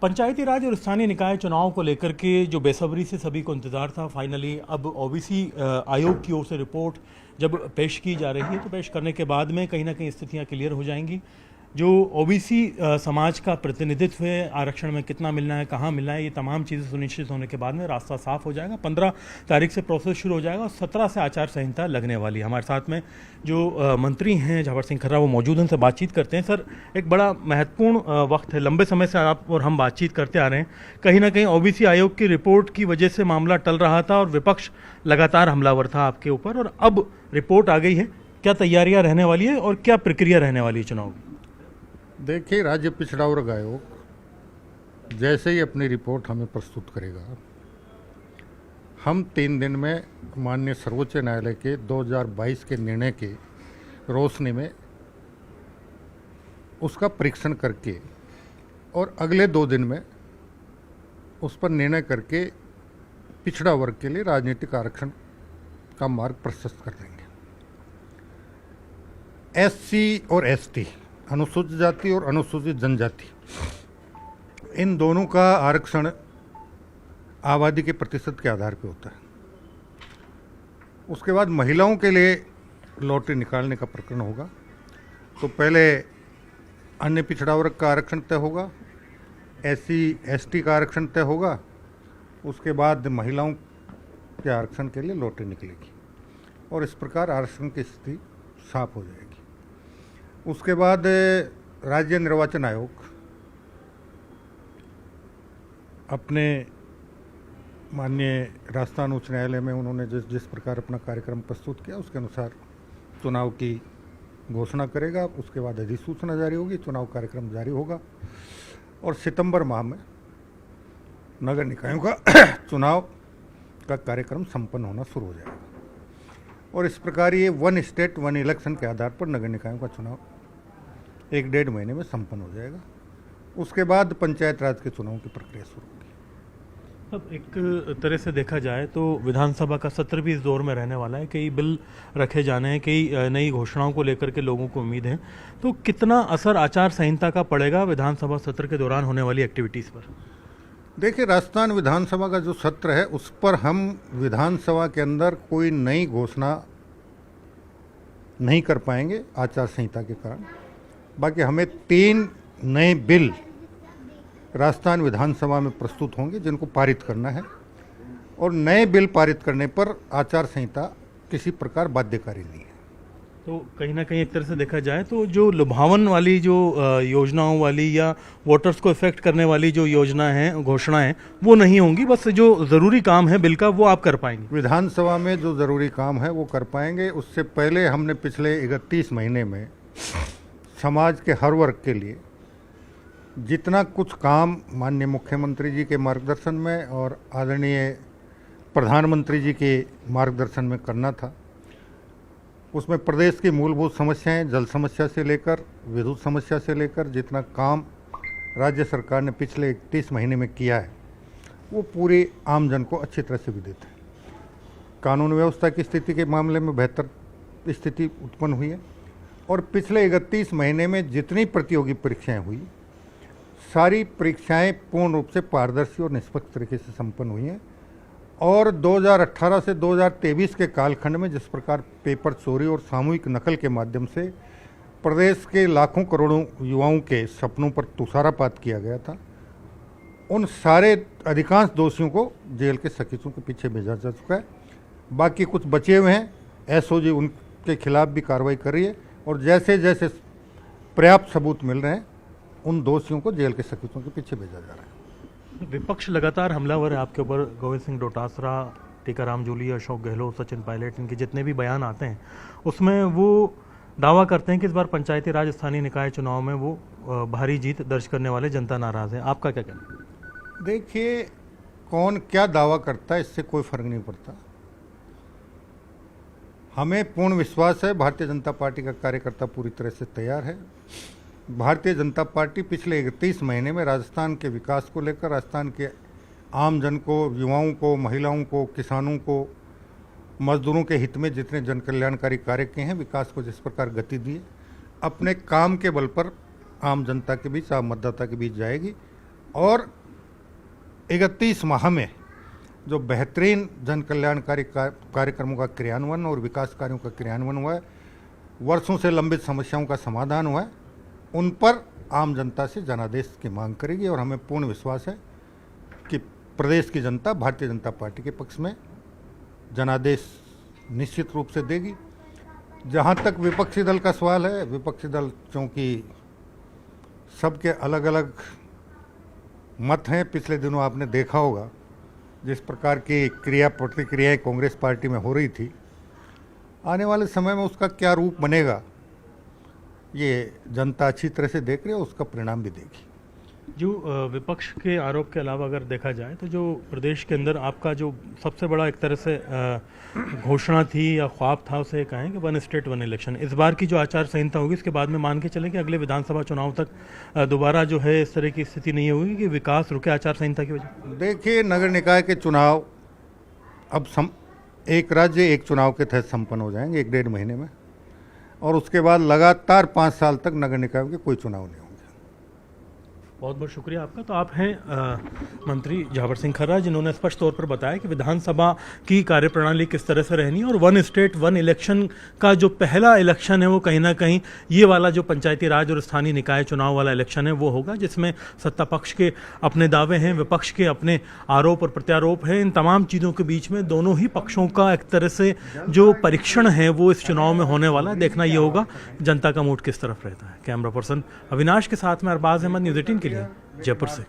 पंचायती राज और स्थानीय निकाय चुनाव को लेकर के जो बेसब्री से सभी को इंतजार था, फाइनली अब ओबीसी आयोग की ओर से रिपोर्ट जब पेश की जा रही है तो पेश करने के बाद में कहीं ना कहीं स्थितियां क्लियर हो जाएंगी। जो ओबीसी समाज का प्रतिनिधित्व है, आरक्षण में कितना मिलना है, कहाँ मिलना है, ये तमाम चीज़ें सुनिश्चित होने के बाद में रास्ता साफ हो जाएगा। 15 तारीख से प्रोसेस शुरू हो जाएगा और 17 से आचार संहिता लगने वाली है। हमारे साथ में जो मंत्री हैं झावर सिंह खर्रा वो मौजूद हैं, उनसे बातचीत करते हैं। सर, एक बड़ा महत्वपूर्ण वक्त है, लंबे समय से आप और हम बातचीत करते आ रहे हैं। कहीं ना कहीं ओबीसी आयोग की रिपोर्ट की वजह से मामला टल रहा था और विपक्ष लगातार हमलावर था आपके ऊपर, और अब रिपोर्ट आ गई है। क्या तैयारियां रहने वाली है और क्या प्रक्रिया रहने वाली है चुनाव की? देखिए, राज्य पिछड़ा वर्ग आयोग जैसे ही अपनी रिपोर्ट हमें प्रस्तुत करेगा, हम 3 दिन में माननीय सर्वोच्च न्यायालय के 2022 के निर्णय के रोशनी में उसका परीक्षण करके और अगले 2 दिन में उस पर निर्णय करके पिछड़ा वर्ग के लिए राजनीतिक आरक्षण का मार्ग प्रशस्त कर देंगे। एससी और एसटी, अनुसूचित जाति और अनुसूचित जनजाति, इन दोनों का आरक्षण आबादी के प्रतिशत के आधार पर होता है। उसके बाद महिलाओं के लिए लॉटरी निकालने का प्रकरण होगा। तो पहले अन्य पिछड़ा वर्ग का आरक्षण तय होगा, एससी एसटी का आरक्षण तय होगा, उसके बाद महिलाओं के आरक्षण के लिए लॉटरी निकलेगी और इस प्रकार आरक्षण की स्थिति साफ हो जाएगी। उसके बाद राज्य निर्वाचन आयोग अपने माननीय राजस्थान उच्च न्यायालय में उन्होंने जिस प्रकार अपना कार्यक्रम प्रस्तुत किया उसके अनुसार चुनाव की घोषणा करेगा। उसके बाद अधिसूचना जारी होगी, चुनाव कार्यक्रम जारी होगा और सितंबर माह में नगर निकायों का चुनाव का कार्यक्रम संपन्न होना शुरू हो जाएगा और इस प्रकार ये 1 स्टेट 1 इलेक्शन के आधार पर नगर निकायों का चुनाव 1-1.5 महीने में संपन्न हो जाएगा। उसके बाद पंचायत राज के चुनाव की प्रक्रिया शुरू होगी। अब एक तरह से देखा जाए तो विधानसभा का सत्र भी इस दौर में रहने वाला है। कई बिल रखे जाने हैं, कई नई घोषणाओं को लेकर के लोगों को उम्मीद है। तो कितना असर आचार संहिता का पड़ेगा विधानसभा सत्र के दौरान होने वाली एक्टिविटीज़ पर? देखिए, राजस्थान विधानसभा का जो सत्र है उस पर हम विधानसभा के अंदर कोई नई घोषणा नहीं कर पाएंगे आचार संहिता के कारण। बाकी हमें 3 नए बिल राजस्थान विधानसभा में प्रस्तुत होंगे जिनको पारित करना है और नए बिल पारित करने पर आचार संहिता किसी प्रकार बाध्यकारी नहीं है। तो कहीं ना कहीं एक तरह से देखा जाए तो जो लुभावन वाली जो योजनाओं वाली या वोटर्स को इफेक्ट करने वाली जो योजना है, घोषणाएं, वो नहीं होंगी। बस जो ज़रूरी काम है बिल का वो आप कर पाएंगे। विधानसभा में जो ज़रूरी काम है वो कर पाएंगे। उससे पहले हमने पिछले 31 महीने में समाज के हर वर्ग के लिए जितना कुछ काम माननीय मुख्यमंत्री जी के मार्गदर्शन में और आदरणीय प्रधानमंत्री जी के मार्गदर्शन में करना था, उसमें प्रदेश की मूलभूत समस्याएं, जल समस्या से लेकर विद्युत समस्या से लेकर जितना काम राज्य सरकार ने पिछले 31 महीने में किया है वो पूरे आमजन को अच्छी तरह से विदित है। कानून व्यवस्था की स्थिति के मामले में बेहतर स्थिति उत्पन्न हुई है और पिछले 31 महीने में जितनी प्रतियोगी परीक्षाएं हुई, सारी परीक्षाएं पूर्ण रूप से पारदर्शी और निष्पक्ष तरीके से संपन्न हुई हैं और 2018 से 2023 के कालखंड में जिस प्रकार पेपर चोरी और सामूहिक नकल के माध्यम से प्रदेश के लाखों करोड़ों युवाओं के सपनों पर तुषारापात किया गया था, उन सारे अधिकांश दोषियों को जेल के सकीचों के पीछे भेजा जा चुका है। बाकी कुछ बचे हुए हैं, एसओजी उनके खिलाफ भी कार्रवाई कर रही है और जैसे जैसे पर्याप्त सबूत मिल रहे हैं उन दोषियों को जेल के सकीचों के पीछे भेजा जा रहा है। विपक्ष लगातार हमलावर है आपके ऊपर। गोविंद सिंह डोटासरा, टीकाराम जूली, अशोक गहलोत, सचिन पायलट, इनके जितने भी बयान आते हैं उसमें वो दावा करते हैं कि इस बार पंचायती राज स्थानीय निकाय चुनाव में वो भारी जीत दर्ज करने वाले जनता नाराज है। आपका क्या कहना है? देखिए, कौन क्या दावा करता है इससे कोई फर्क नहीं पड़ता। हमें पूर्ण विश्वास है भारतीय जनता पार्टी का कार्यकर्ता पूरी तरह से तैयार है। भारतीय जनता पार्टी पिछले 31 महीने में राजस्थान के विकास को लेकर राजस्थान के आम जन को, युवाओं को, महिलाओं को, किसानों को, मजदूरों के हित में जितने जन कल्याणकारी कार्य किए हैं, विकास को जिस प्रकार गति दी, अपने काम के बल पर आम जनता के बीच, आम मतदाता के बीच जाएगी और 31 माह में जो बेहतरीन जन कल्याणकारी कार्यक्रमों का क्रियान्वयन और विकास कार्यों का क्रियान्वयन हुआ है, वर्षों से लंबित समस्याओं का समाधान हुआ है, उन पर आम जनता से जनादेश की मांग करेगी और हमें पूर्ण विश्वास है कि प्रदेश की जनता भारतीय जनता पार्टी के पक्ष में जनादेश निश्चित रूप से देगी। जहाँ तक विपक्षी दल का सवाल है, विपक्षी दल चूँकि सबके अलग अलग मत हैं, पिछले दिनों आपने देखा होगा जिस प्रकार की क्रिया प्रतिक्रियाएं कांग्रेस पार्टी में हो रही थी, आने वाले समय में उसका क्या रूप बनेगा ये जनता अच्छी तरह से देख रही है, उसका परिणाम भी देगी। जो विपक्ष के आरोप के अलावा अगर देखा जाए तो जो प्रदेश के अंदर आपका जो सबसे बड़ा एक तरह से घोषणा थी या ख्वाब था, उसे कहें कि 1 स्टेट 1 इलेक्शन, इस बार की जो आचार संहिता होगी इसके बाद में मान के चले कि अगले विधानसभा चुनाव तक दोबारा जो है इस तरह की स्थिति नहीं होगी कि विकास रुके आचार संहिता की वजह। देखिए, नगर निकाय के चुनाव अब एक राज्य एक चुनाव के तहत संपन्न हो जाएंगे 1-1.5 महीने में, और उसके बाद लगातार 5 साल तक नगर निकाय के कोई चुनाव नहीं होंगे। बहुत बहुत शुक्रिया आपका। तो आप हैं मंत्री जावर सिंह खर्रा, जिन्होंने स्पष्ट तौर पर बताया कि विधानसभा की कार्यप्रणाली किस तरह से रहनी है और 1 स्टेट 1 इलेक्शन का जो पहला इलेक्शन है वो कहीं ना कहीं ये वाला जो पंचायती राज और स्थानीय निकाय चुनाव वाला इलेक्शन है वो होगा, जिसमें सत्ता पक्ष के अपने दावे हैं, विपक्ष के अपने आरोप और प्रत्यारोप हैं। इन तमाम चीज़ों के बीच में दोनों ही पक्षों का एक तरह से जो परीक्षण है वो इस चुनाव में होने वाला है। देखना ये होगा जनता का मूड किस तरफ रहता है। कैमरा पर्सन अविनाश के साथ में अरबाज अहमद, न्यूज़ 18 के लिए जयपुर से।